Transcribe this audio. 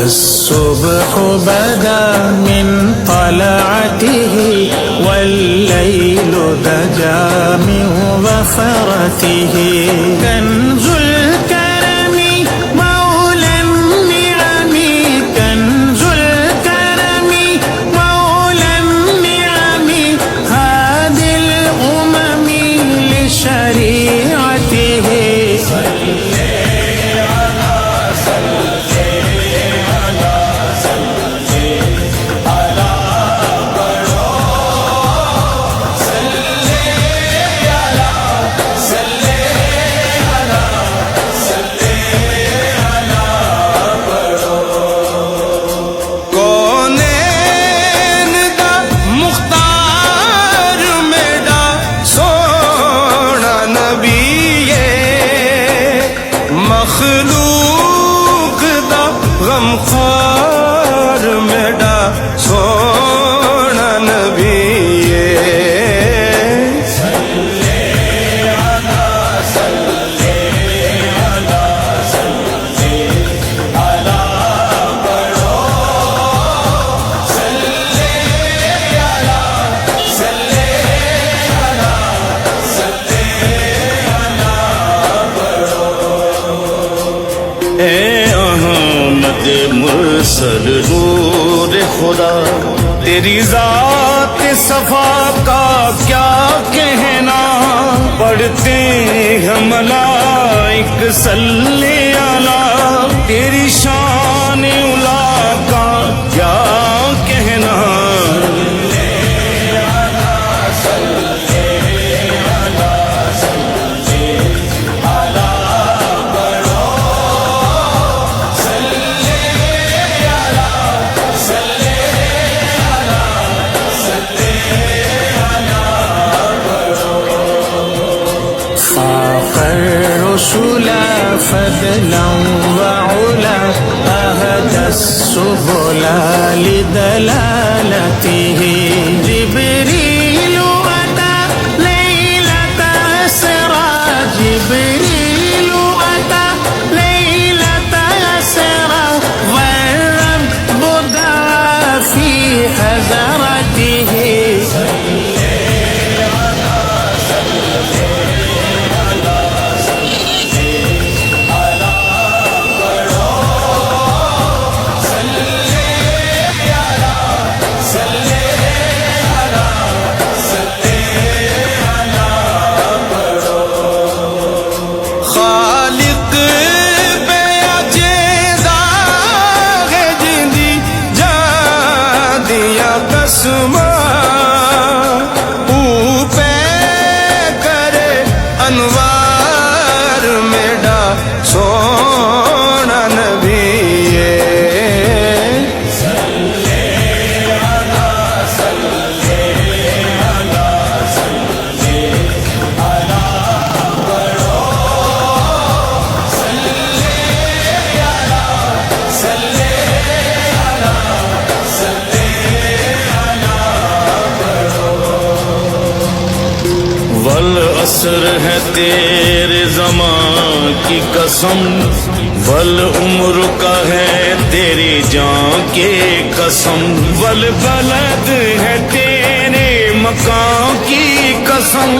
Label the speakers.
Speaker 1: الصبح بدا من طلعته والليل دجا من ظفرته كنز الكرم مولى النعم كنز الكرم مولى النعم هادي الأمم لشريعته مخلوق دا غمخوار میڈا سونا نبی مرسل نور خدا تیری ذات صفا کا کیا کہنا پڑھتے ہیں ملائک صلی علی تیری شان علا کا کیا کہنا رسولا فضلا وعلا أهدى السبل لدلالته جبريل أتى ليلة أسرى جبريل أتى ليلة أسرى والرب دعا في حضرته انوار میڈا سونا نبی والعصر ہے تیرے زمان کی قسم والعمر کا ہے تیری جان کی قسم والبلد ہے تیرے مکان کی قسم